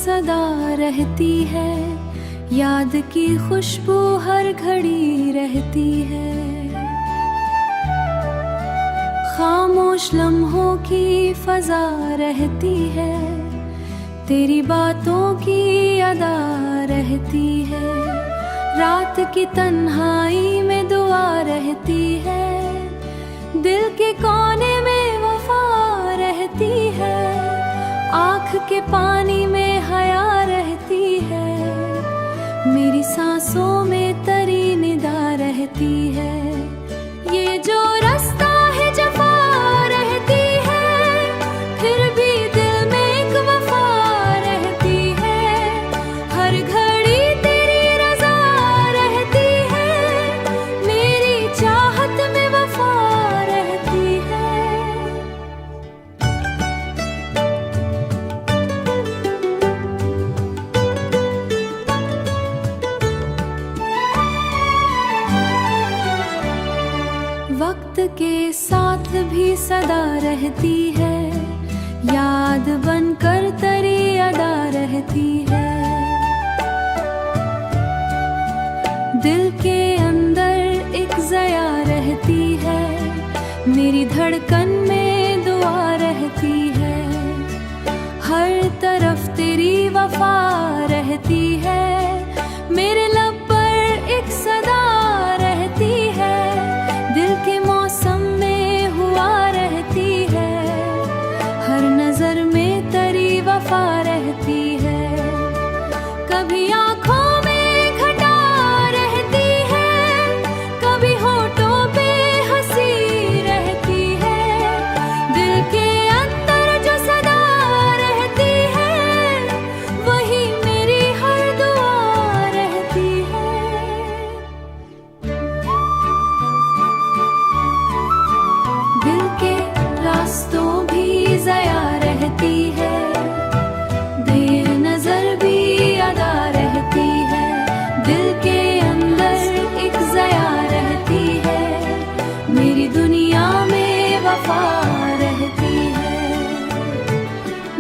सदा रहती है, याद की खुशबू हर घड़ी रहती है। खामोश लम्हों की फजा रहती है, तेरी बातों की अदा रहती है। रात की तन्हाई में दुआ रहती है, दिल के कोने में वफा रहती है। आँख के पानी में हया रहती है, मेरी सांसों में तरी निदा रहती है। ये जो रास्ता है जफा रहती है, फिर भी दिल में एक वफा रहती है। हर घड़ी तेरी रजा रहती है, मेरी चाहत में वफा रहती है। वक्त के साथ भी सदा रहती है, याद बनकर तरी अदा रहती है। दिल के अंदर एक ज़या रहती है, मेरी धड़कन में दुआ रहती है। हर तरफ तेरी वफा रहती है, मेरे लब पर एक सदा रहती है। दिल के मौसम में हुआ रहती है, हर नजर में तरी वफा रहती है। कभी आँखों में घटा रहती है, कभी होठों पे हंसी रहती है। दिल के अंदर जो सदा रहती है, वही मेरी हर दुआ रहती है। दिल के रास्तों भी ज़या रहती है, देर नजर भी अदा रहती है। दिल के अंदर एक ज़या रहती है, मेरी दुनिया में वफा रहती है।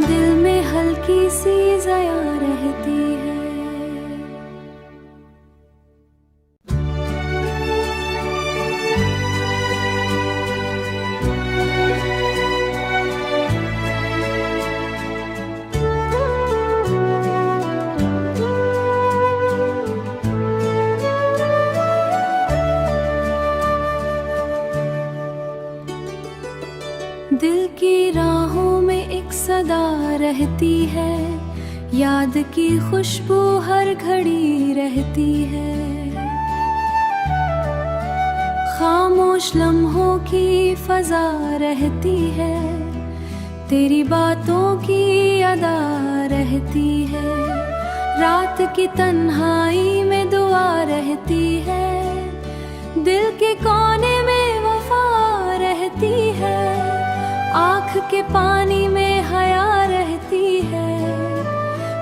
दिल में हल्की सी ज़या रहती है। दिल की राहों में एक सदा रहती है, याद की खुशबू हर घड़ी रहती है। खामोश लम्हों की फजा रहती है, तेरी बातों की अदा रहती है। रात की तन्हाई में दुआ रहती है, दिल के कोने में वफा रहती है। आँख के पानी में हया रहती है,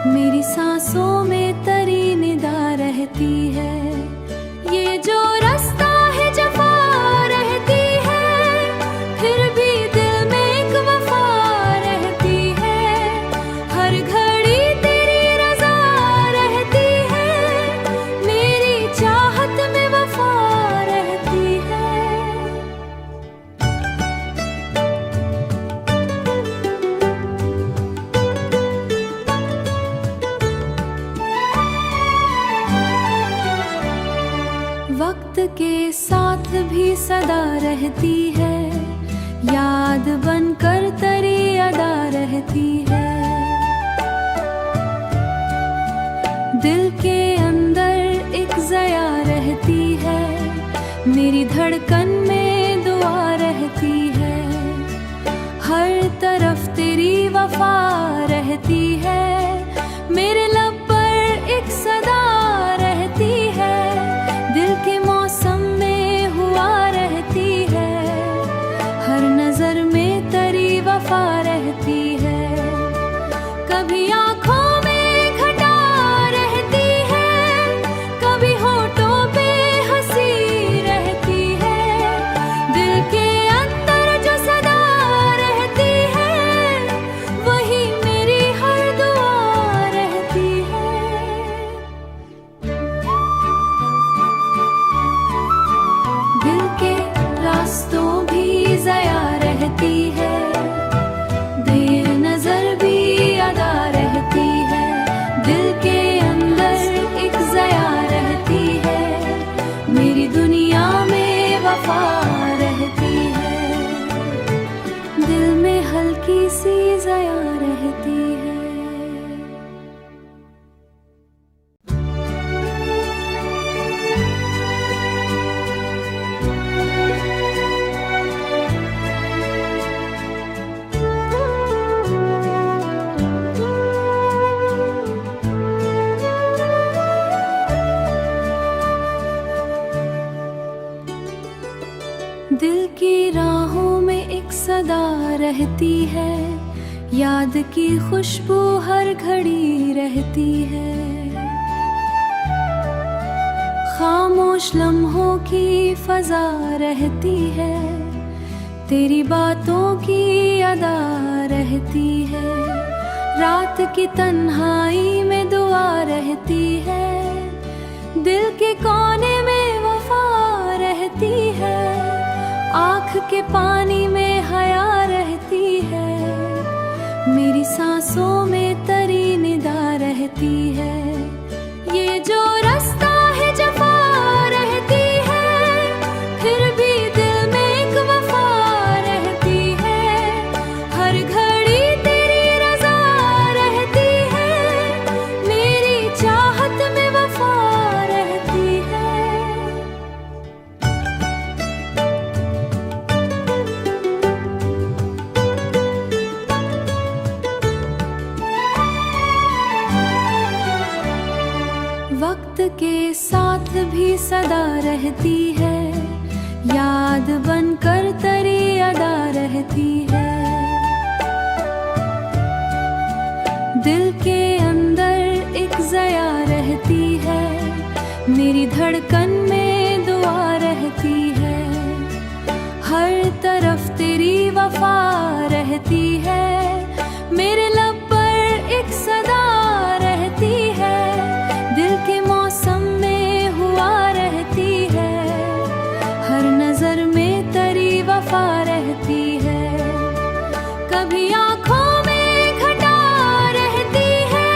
मेरी सांसों में तरी निदा रहती है। ये जो रास्ता है जफा रहती है, फिर भी दिल में एक वफा रहती है। हर घड़ी तेरी रजा रहती है, मेरी चाहत में वफा रहती है। वक्त के साथ भी सदा रहती है, याद बनकर तरी अदा रहती है। दिल के अंदर एक ज़या रहती है, मेरी धड़कन में दुआ रहती है। हर तरफ तेरी वफा रहती है, मेरे लब पर एक सदा रहती है। दिल के मौसम में हुआ रहती है, हर नजर में तरी वफा रहती है। कभी आँखों में घटा रहती है, कभी होठों पे हंसी रहती है। दिल के अंदर जो सदा रहती है, वही मेरी हर दुआ रहती है। दिल की राहों में एक सदा रहती है, याद की खुशबू हर घड़ी रहती है। खामोश लम्हों की फजा रहती है, तेरी बातों की अदा रहती है। रात की तन्हाई में दुआ रहती है, दिल के कोने में वफा रहती है। आँख के पानी में हया रहती है, मेरी सांसों में तरी निदा रहती है। ये जो रास्ता है जफा रहती है, फिर भी दिल में एक वफा रहती है। हर घड़ी तेरी रजा रहती है, मेरी चाहत में वफा रहती है। वक्त के साथ भी सदा रहती है, याद बनकर तरी अदा रहती है। दिल के अंदर एक ज़या रहती है, मेरी धड़कन में दुआ रहती है। हर तरफ तेरी वफा रहती है, मेरे लब पर एक सदा रहती है। दिल के मौसम में हुआ रहती है, हर नजर में तरी वफा रहती है। कभी आँखों में घटा रहती है,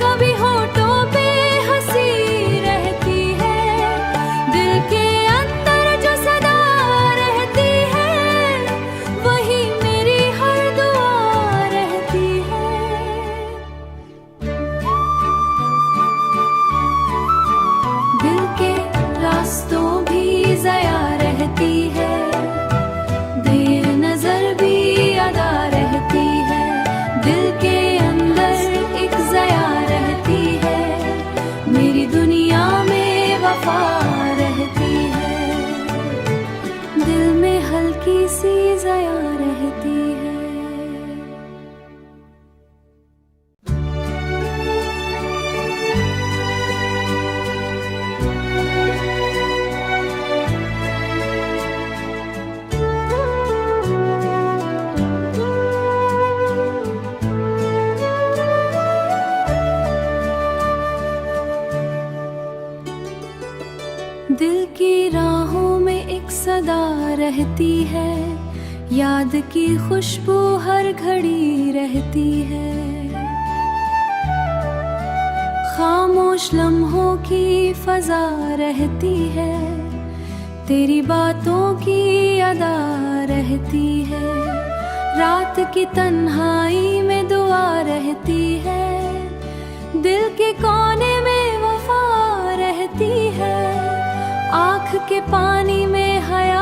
कभी होठों पे हंसी रहती है। दिल के अंदर जो सदा रहती है, वही मेरी हर दुआ रहती है। दिल के रास्तों भी ज़या रहती है, देर नजर भी अदा रहती है। दिल के अंदर एक ज़या रहती है, मेरी दुनिया में वफा रहती है। दिल में हल्की सी ज़या रहती है। दिल की राहों में एक सदा रहती है, याद की खुशबू हर घड़ी रहती है। खामोश लम्हों की फजा रहती है, तेरी बातों की अदा रहती है। रात की तन्हाई में दुआ रहती है, दिल के कोने में वफा रहती है। आँख के पानी में हया